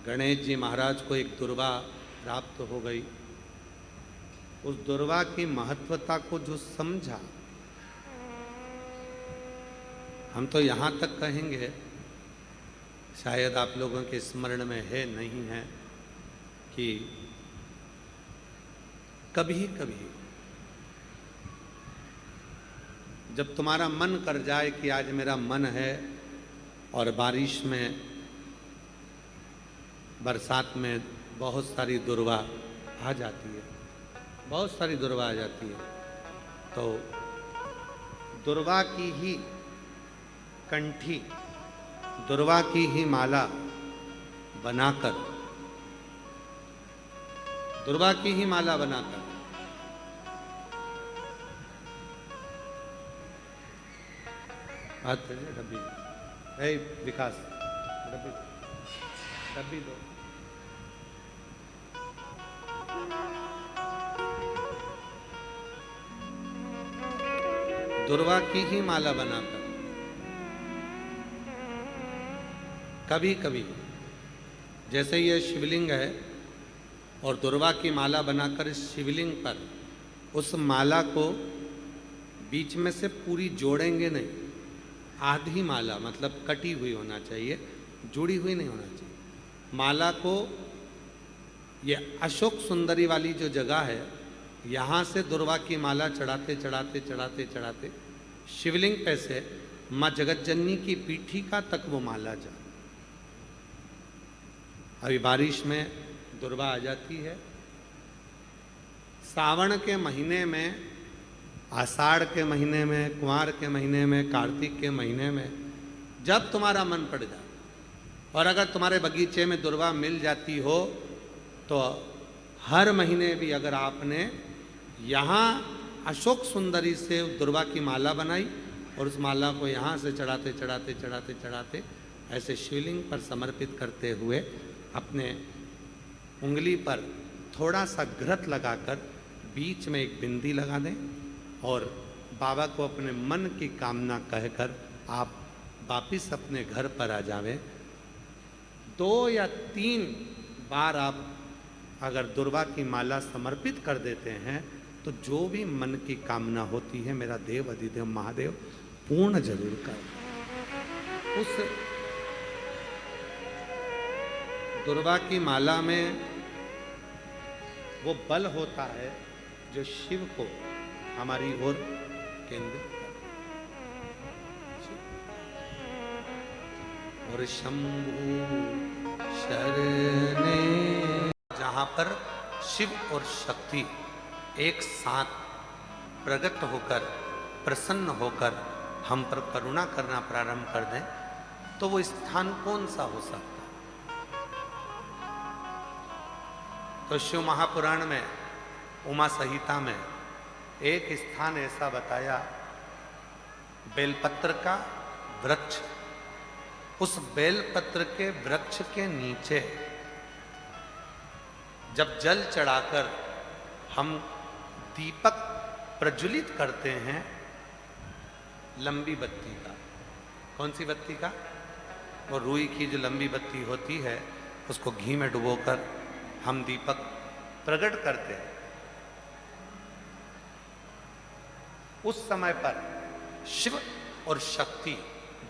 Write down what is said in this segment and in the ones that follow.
गणेश जी महाराज को एक दुर्वा प्राप्त हो गई। उस दुर्वा की महत्वता को जो समझा, हम तो यहाँ तक कहेंगे, शायद आप लोगों के स्मरण में है नहीं है, कि कभी कभी जब तुम्हारा मन कर जाए कि आज मेरा मन है और बारिश में, बरसात में बहुत सारी दुर्वा आ जाती है, बहुत सारी दुर्वा आ जाती है, तो दुर्वा की ही कंठी, दुर्वा की ही माला बनाकर, दुर्वा की ही माला बनाकर बात करिए। डब्बी है विकास, डब्बी डब्बी दो। दुर्वा की ही माला बनाकर कभी कभी, जैसे ये शिवलिंग है और दुर्वा की माला बनाकर इस शिवलिंग पर उस माला को बीच में से पूरी जोड़ेंगे नहीं, आधी माला, मतलब कटी हुई होना चाहिए, जुड़ी हुई नहीं होना चाहिए। माला को ये अशोक सुंदरी वाली जो जगह है, यहाँ से दुर्वा की माला चढ़ाते चढ़ाते चढ़ाते चढ़ाते शिवलिंग पे से माँ जगतजननी की पीठिका तक वो माला जा। अभी बारिश में दुर्वा आ जाती है, सावन के महीने में, आषाढ़ के महीने में, कुंवार के महीने में, कार्तिक के महीने में, जब तुम्हारा मन पड़ जाए और अगर तुम्हारे बगीचे में दुर्वा मिल जाती हो, तो हर महीने भी अगर आपने यहाँ अशोक सुंदरी से दुर्वा की माला बनाई और उस माला को यहाँ से चढ़ाते चढ़ाते चढ़ाते चढ़ाते ऐसे शिवलिंग पर समर्पित करते हुए अपने उंगली पर थोड़ा सा घृत लगाकर बीच में एक बिंदी लगा दें और बाबा को अपने मन की कामना कहकर आप वापिस अपने घर पर आ जावें। 2 या 3 बार आप अगर दुर्वा की माला समर्पित कर देते हैं तो जो भी मन की कामना होती है, मेरा देव अधिदेव महादेव पूर्ण जरूर कर। उस दुर्वा की माला में वो बल होता है जो शिव को हमारी ओर केंद्रित कर। और शंभु शरणे, जहाँ पर शिव और शक्ति एक साथ प्रकट होकर, प्रसन्न होकर हम पर करुणा करना प्रारंभ कर दें, तो वो स्थान कौन सा हो सकता है? तो शिव महापुराण में, उमा संहिता में एक स्थान ऐसा बताया, बेलपत्र का वृक्ष। उस बेलपत्र के वृक्ष के नीचे जब जल चढ़ाकर हम दीपक प्रज्वलित करते हैं, लंबी बत्ती का, कौन सी बत्ती का? वो रुई की जो लंबी बत्ती होती है, उसको घी में डुबोकर हम दीपक प्रकट करते हैं। उस समय पर शिव और शक्ति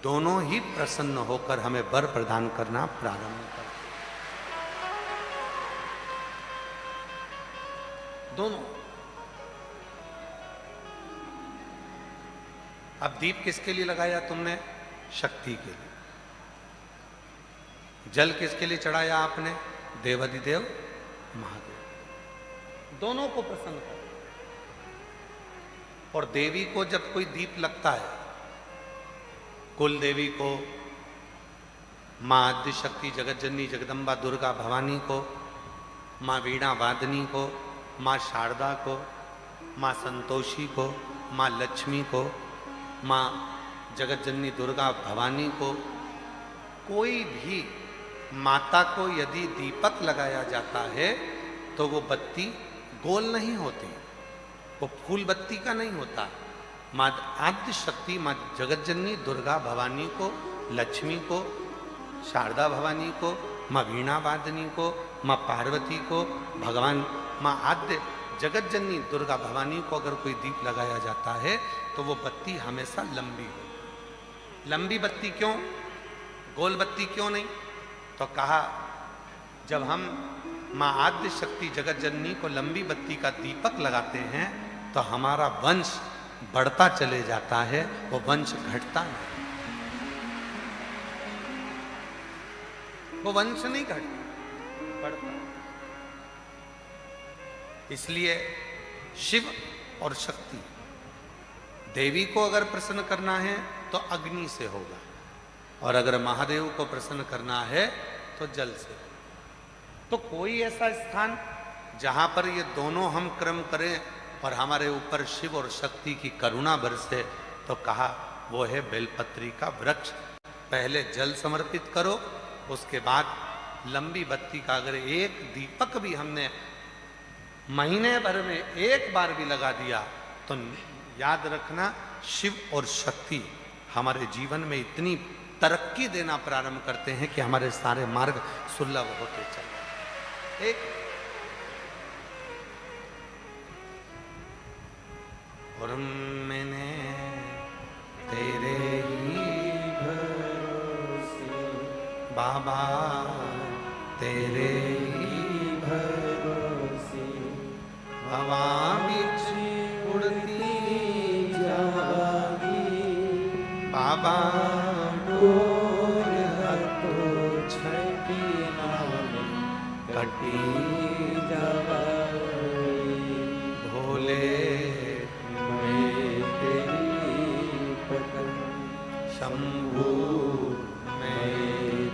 दोनों ही प्रसन्न होकर हमें वर प्रदान करना प्रारंभ करते, दोनों। अब दीप किसके लिए लगाया तुमने? शक्ति के लिए। जल किसके लिए चढ़ाया आपने? देवाधिदेव महादेव। दोनों को प्रसन्न कर। और देवी को जब कोई दीप लगता है, कुल देवी को, माँ आद्य शक्ति जगतजननी जगदम्बा दुर्गा भवानी को, माँ वीणा वादनी को, माँ शारदा को, माँ संतोषी को, माँ लक्ष्मी को, माँ जगतजननी दुर्गा भवानी को, कोई भी माता को यदि दीपक लगाया जाता है तो वो बत्ती गोल नहीं होती, वो फूल बत्ती का नहीं होता। माँ आद्य शक्ति, माँ जगतजननी दुर्गा भवानी को, लक्ष्मी को, शारदा भवानी को, माँ वीणा वादनी को, माँ पार्वती को, भगवान माँ आद्य जगत जननी दुर्गा भवानी को अगर कोई दीप लगाया जाता है तो वो बत्ती हमेशा लंबी हो। लंबी बत्ती क्यों, गोल बत्ती क्यों नहीं? तो कहा जब हम माँ आद्य शक्ति जगत जननी को लंबी बत्ती का दीपक लगाते हैं तो हमारा वंश बढ़ता चले जाता है, वो वंश घटता नहीं, वो वंश नहीं घटता, बढ़ता। इसलिए शिव और शक्ति, देवी को अगर प्रसन्न करना है तो अग्नि से होगा, और अगर महादेव को प्रसन्न करना है तो जल से। तो कोई ऐसा स्थान जहां पर ये दोनों हम क्रम करें और हमारे ऊपर शिव और शक्ति की करुणा बरसे, तो कहा वो है बेलपत्री का वृक्ष। पहले जल समर्पित करो, उसके बाद लंबी बत्ती का अगर एक दीपक भी हमने महीने भर में एक बार भी लगा दिया तो याद रखना शिव और शक्ति हमारे जीवन में इतनी तरक्की देना प्रारंभ करते हैं कि हमारे सारे मार्ग सुलभ होते चले। एक और मैंने तेरे ही भरोसे बाबा, तेरे ही भरोसे हवा बिच उड़ती जागी बाबा, कटी भोले मैं तेरी पतन, शंभू मैं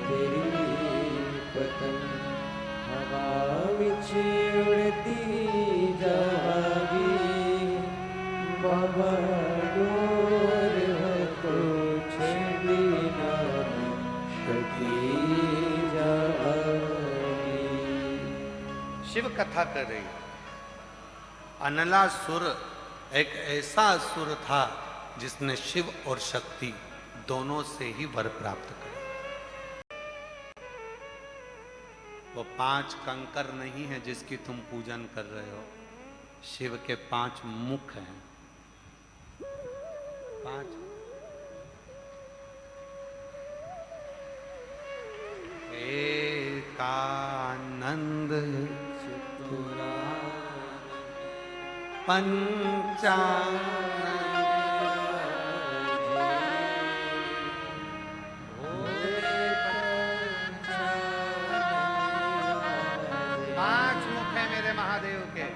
तेरी पतन, हवा बिच उड़ती जागी बाबा, डोर तो छेड़ी ना कटी जागी। शिव कथा कर रही। अनला सुर एक ऐसा असुर था जिसने शिव और शक्ति दोनों से ही वर प्राप्त करे। वो 5 कंकर नहीं है जिसकी तुम पूजन कर रहे हो, शिव के 5 मुख हैं। 5 एकानंद पंचानंद 5 मुख है मेरे महादेव के,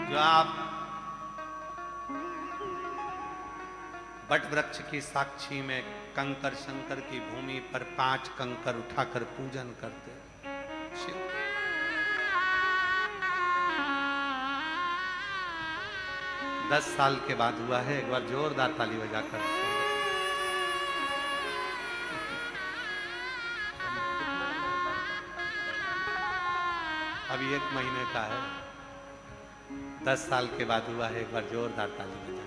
जो आप बट वृक्ष की साक्षी में कंकर शंकर की भूमि पर 5 कंकर उठाकर पूजन करते शिव। दस साल के बाद हुआ है, एक बार जोरदार ताली बजाकर। अभी 1 महीने का है, 10 साल के बाद हुआ है, एक बार जोरदार ताली बजाकर।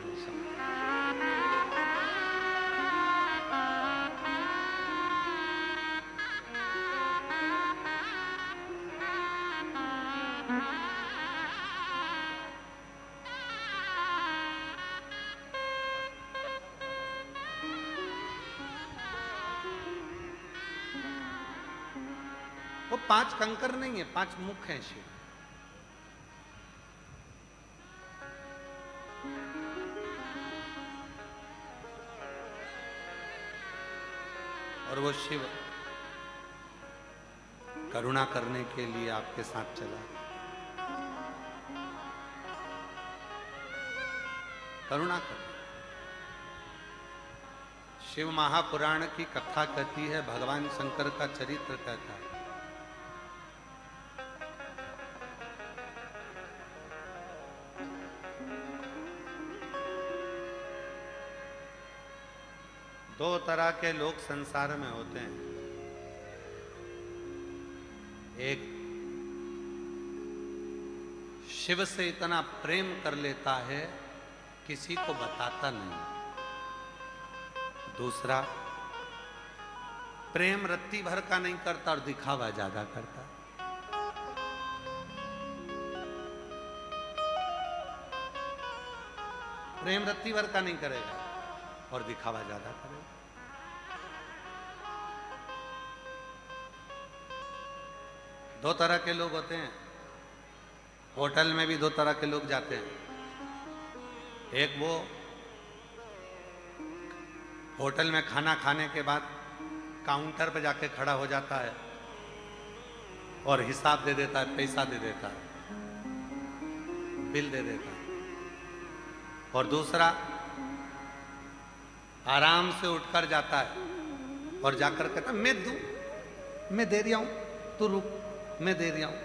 वो 5 कंकर नहीं है, 5 मुख हैं शिव। और वो शिव करुणा करने के लिए आपके साथ चला। करुणा कर। शिव महापुराण की कथा कहती है, भगवान शंकर का चरित्र कहता है। दो तरह के लोग संसार में होते हैं। एक शिव से इतना प्रेम कर लेता है किसी को बताता नहीं। दूसरा प्रेम रत्ती भर का नहीं करता और दिखावा ज्यादा करता। प्रेम रत्ती भर का नहीं करेगा और दिखावा ज्यादा करेगा। दो तरह के लोग होते हैं, होटल में भी दो तरह के लोग जाते हैं। एक वो होटल में खाना खाने के बाद काउंटर पे जाके खड़ा हो जाता है और हिसाब दे देता है, पैसा दे देता है, बिल दे देता है। और दूसरा आराम से उठकर जाता है और जाकर कहता मैं दूं, मैं दे रहा हूं, तू रुक, मैं दे रहा हूं,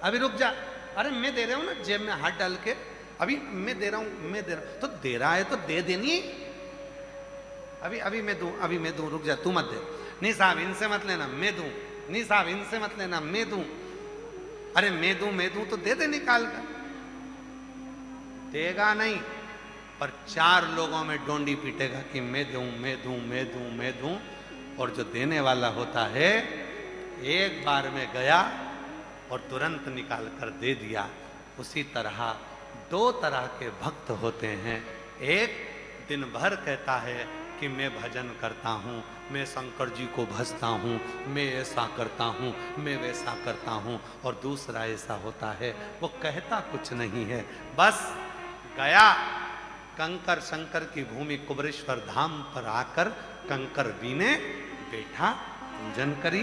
अभी रुक जा, अरे मैं दे रहा हूं ना, जेब में हाथ डाल के, अभी मैं दे रहा हूं, मैं दे रहा हूं। तो दे रहा है तो दे देनी, अभी अभी मैं दूं, अभी मैं दूं, रुक जा, तू मत दे, नहीं साहब इनसे मत लेना, मैं दूं, नहीं साहब इनसे मत लेना, मैं दूं, अरे मैं दूं तो दे दे निकाल कर। देगा नहीं, पर चार लोगों में डोंडी पीटेगा कि मैं दूं, मैं दूं, मैं दूं, मैं दूं। और जो देने वाला होता है एक बार में गया और तुरंत निकाल कर दे दिया। उसी तरह दो तरह के भक्त होते हैं। एक दिन भर कहता है कि मैं भजन करता हूँ, मैं शंकर जी को भजता हूँ, मैं ऐसा करता हूँ, मैं वैसा करता हूँ। और दूसरा ऐसा होता है वो कहता कुछ नहीं है, बस गया कंकर शंकर की भूमि कुबरेश्वर धाम पर आकर कंकर बीने बैठा, पूजन करी,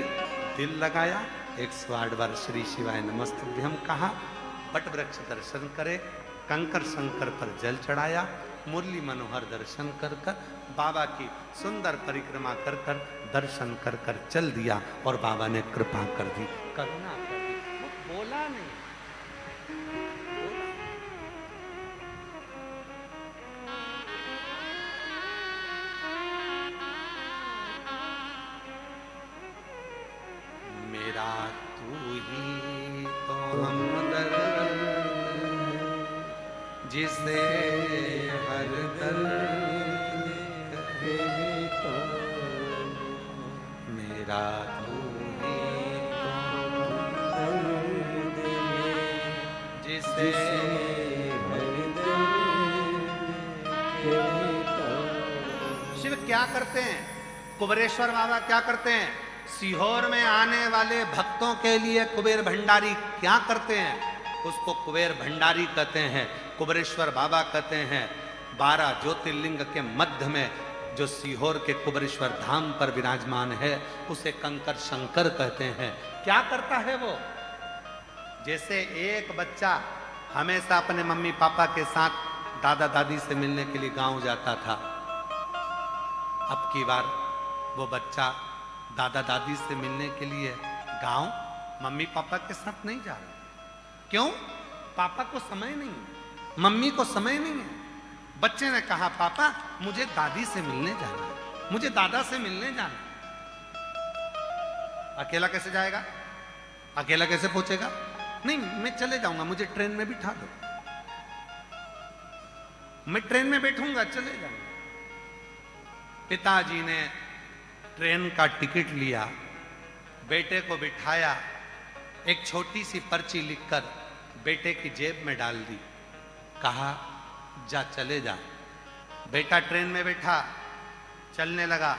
दिल लगाया, 108 बार श्री शिवाय नमस्तुभ्यम कहा, बट वृक्ष दर्शन करे, कंकर शंकर पर जल चढ़ाया, मुरली मनोहर दर्शन कर कर बाबा की सुंदर परिक्रमा कर कर दर्शन कर कर चल दिया और बाबा ने कृपा कर दी, करुणा कर दी। वो बोला नहीं, मेरा तू ही तो हमदर्द जिसे हर दर्द कहे तो, मेरा तू ही तो हमदर्द जिसे हर दर्द कहे तो। शिव क्या करते हैं, कुबरेश्वर बाबा क्या करते हैं, सीहोर में आने वाले भक्तों के लिए कुबेर भंडारी क्या करते हैं, उसको कुबेर भंडारी कहते हैं, कुबरेश्वर बाबा कहते हैं। 12 ज्योतिर्लिंग के मध्य में जो सीहोर के कुबरेश्वर धाम पर विराजमान है उसे कंकर शंकर कहते हैं। क्या करता है वो, जैसे एक बच्चा हमेशा अपने मम्मी पापा के साथ दादा दादी से मिलने के लिए गांव जाता था, अब की बार वो बच्चा दादा दादी से मिलने के लिए गांव मम्मी पापा के साथ नहीं जा रहा। क्यों, पापा को समय नहीं है, मम्मी को समय नहीं है। बच्चे ने कहा पापा मुझे दादी से मिलने जाना है, मुझे दादा से मिलने जाना है। अकेला कैसे जाएगा, अकेला कैसे पहुंचेगा, नहीं मैं चले जाऊंगा, मुझे ट्रेन में बिठा दो, मैं ट्रेन में बैठूंगा, चले जाऊंगा। पिताजी ने ट्रेन का टिकट लिया, बेटे को बिठाया, एक छोटी सी पर्ची लिखकर बेटे की जेब में डाल दी, कहा जा चले जा। बेटा ट्रेन में बैठा, चलने लगा।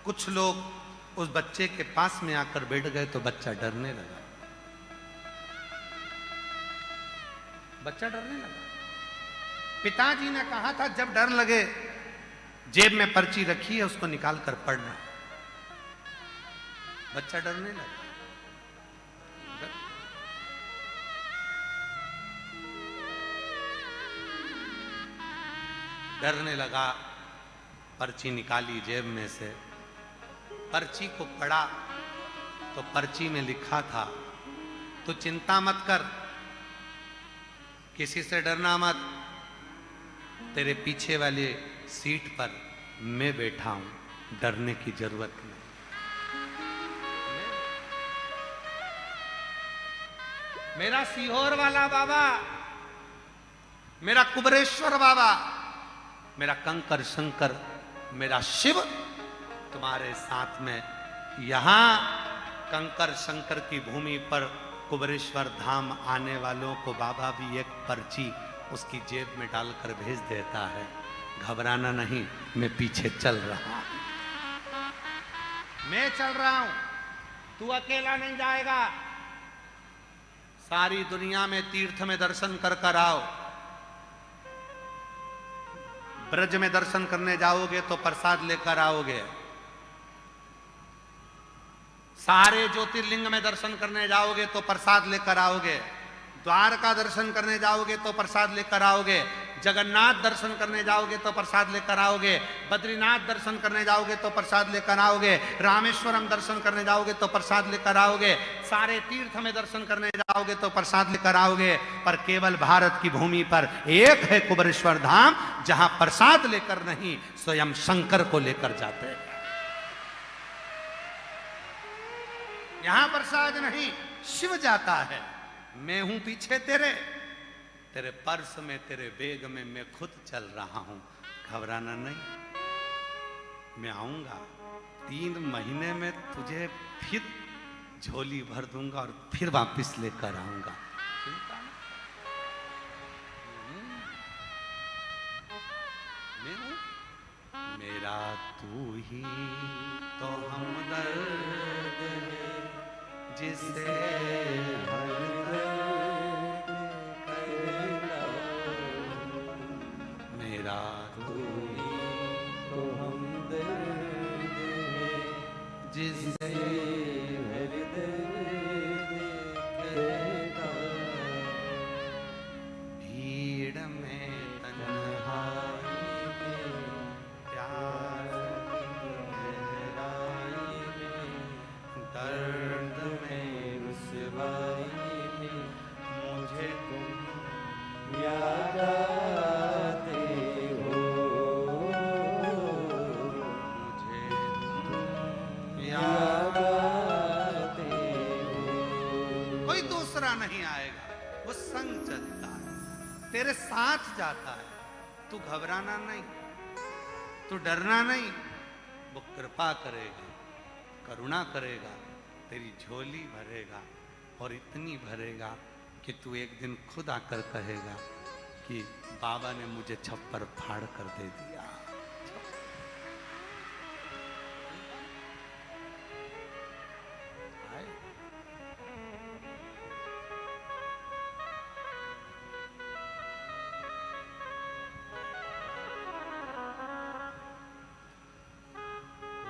कुछ लोग उस बच्चे के पास में आकर बैठ गए तो बच्चा डरने लगा, बच्चा डरने लगा। पिताजी ने कहा था जब डर लगे जेब में पर्ची रखी है उसको निकाल कर पढ़ना। बच्चा डरने लगा, डरने लगा। पर्ची निकाली जेब में से, पर्ची को पढ़ा तो पर्ची में लिखा था तू चिंता मत कर, किसी से डरना मत, तेरे पीछे वाले सीट पर मैं बैठा हूं, डरने की जरूरत नहीं। मेरा सीहोर वाला बाबा, मेरा कुबरेश्वर बाबा, मेरा कंकर शंकर, मेरा शिव तुम्हारे साथ में यहां कंकर शंकर की भूमि पर कुबेरेश्वर धाम आने वालों को बाबा भी एक पर्ची उसकी जेब में डालकर भेज देता है। घबराना नहीं, मैं पीछे चल रहा हूं, मैं चल रहा हूं, तू अकेला नहीं जाएगा। सारी दुनिया में तीर्थ में दर्शन कर कर आओ। ब्रज में दर्शन करने जाओगे तो प्रसाद लेकर आओगे। सारे ज्योतिर्लिंग में दर्शन करने जाओगे तो प्रसाद लेकर आओगे। द्वारका दर्शन करने जाओगे तो प्रसाद लेकर आओगे। जगन्नाथ दर्शन करने जाओगे तो प्रसाद लेकर आओगे। बद्रीनाथ दर्शन करने जाओगे तो प्रसाद लेकर आओगे। रामेश्वरम दर्शन करने जाओगे तो प्रसाद लेकर आओगे। सारे तीर्थ में दर्शन करने जाओगे तो प्रसाद लेकर आओगे। पर केवल भारत की भूमि पर एक है कुबेरेश्वर धाम, जहां प्रसाद लेकर नहीं, स्वयं शंकर को लेकर जाते हैं। यहां प्रसाद नहीं, शिव जाता है। मैं हूं पीछे तेरे, तेरे पर्स में, तेरे बैग में मैं खुद चल रहा हूं। घबराना नहीं, मैं आऊंगा 3 महीने में, तुझे फिर झोली भर दूंगा और फिर वापस लेकर आऊंगा। मैं हूं, मेरा तू ही तो हमदर्द है, जिसे हर दर्द कहना। मेरा तू ही तो हमदर्द है, जिसे हर दर्द कहना। भीड़ में तन्हाई में प्यार की गहराई में, दर्द में रुसवाई में, मुझे तुम याद आते हो, मुझे तुम याद आते हो। कोई दूसरा नहीं आएगा, वो संग चलता है, तेरे साथ जाता है। तू घबराना नहीं, तू डरना नहीं, वो कृपा करेगा, करुणा करेगा, तेरी झोली भरेगा और इतनी भरेगा कि तू एक दिन खुद आकर कहेगा कि बाबा ने मुझे छप्पर फाड़ कर दे दिया।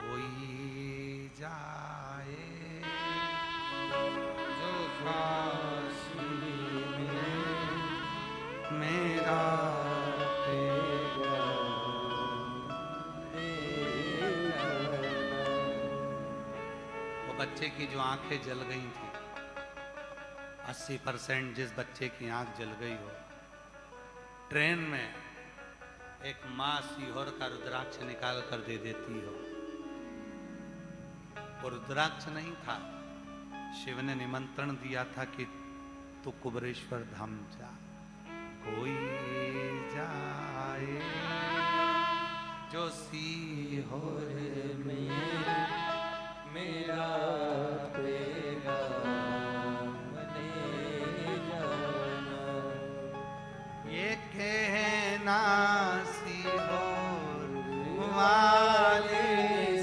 कोई जाए जो काशी में, मेरा वो बच्चे की जो आंखें जल गई थी, 80% जिस बच्चे की आंख जल गई हो, ट्रेन में एक माँ सीहोर का रुद्राक्ष निकाल कर दे देती हो। वो रुद्राक्ष नहीं था, शिव ने निमंत्रण दिया था कि तू कुबेरेश्वर धाम जा। कोई जाए जो सीहोर में, मेरा पैगाम ले जाना। ये कहना सीहोर वाले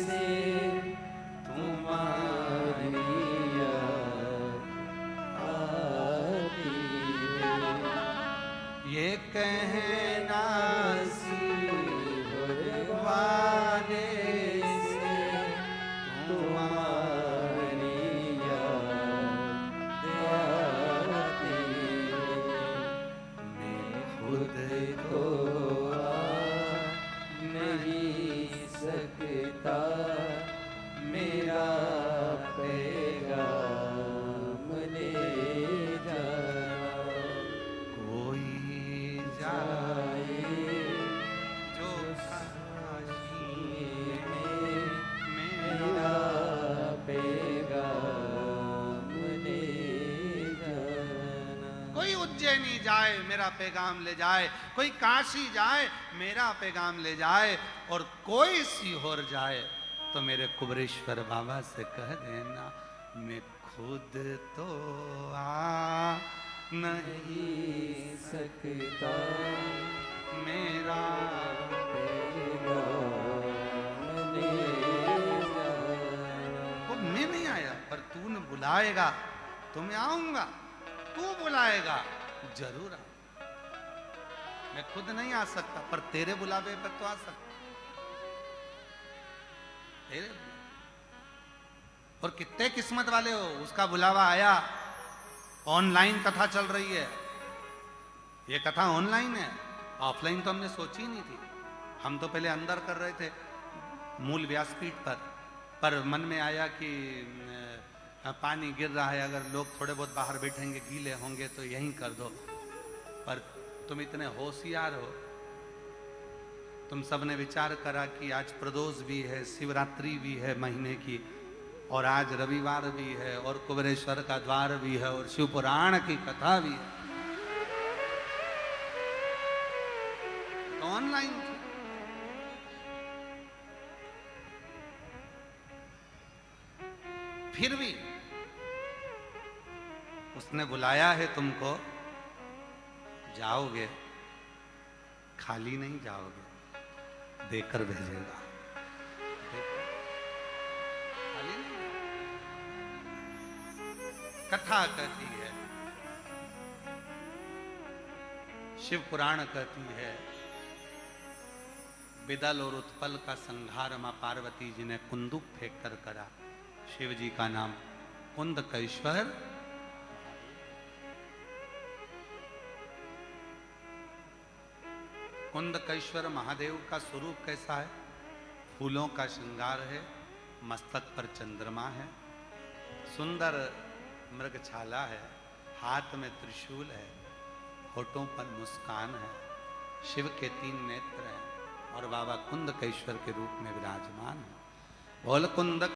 से, तुम्हारी याद आती है। ये कहना सीहोर वाले से, तुम्हारी याद आती है। मैं खुद तो नहीं सकता, मेरा पैगाम ले जाना। कोई जाए जो काशी में, मेरा पैगाम ले जाना। कोई उज्जैनी जाए, मेरा पैगाम ले जाए। कोई काशी जाए, मेरा पैगाम ले जाए। और कोई सीहोर जाए तो मेरे कुबरेश्वर बाबा से कह देना, मैं खुद तो आ नहीं सकता मेरा वो मैं नहीं आया, पर तू न बुलाएगा तो मैं आऊंगा, तू बुलाएगा जरूर आ। मैं खुद नहीं आ सकता, पर तेरे बुलावे पर तो आ सकता। तेरे और कितने किस्मत वाले हो, उसका बुलावा आया। ऑनलाइन कथा चल रही है, ये कथा ऑनलाइन है, ऑफलाइन तो हमने सोची ही नहीं थी। हम तो पहले अंदर कर रहे थे मूल व्यासपीठ पर मन में आया कि पानी गिर रहा है, अगर लोग थोड़े बहुत बाहर बैठेंगे गीले होंगे तो यहीं कर दो। पर तुम इतने होशियार हो, तुम सबने विचार करा कि आज प्रदोष भी है, शिवरात्रि भी है महीने की, और आज रविवार भी है, और कुबेरेश्वर का द्वार भी है, और शिव पुराण की कथा भी है, तो ऑनलाइन फिर भी उसने बुलाया है तुमको, जाओगे, खाली नहीं जाओगे, देकर भेजेगा। खाली नहीं। कथा कहती है, शिव पुराण कहती है, बिदल और उत्पल का संहार मां पार्वती जी ने कुंदुक फेंक कर करा। शिव जी का नाम कुंदकेश्वर। कुंदकेश्वर महादेव का स्वरूप कैसा है? फूलों का श्रृंगार है, मस्तक पर चंद्रमा है, सुंदर मृगछाला है, हाथ में त्रिशूल है, होठों पर मुस्कान है, शिव के 3 नेत्र हैं, और बाबा कुंदकेश्वर के रूप में विराजमान है। बोल कुंद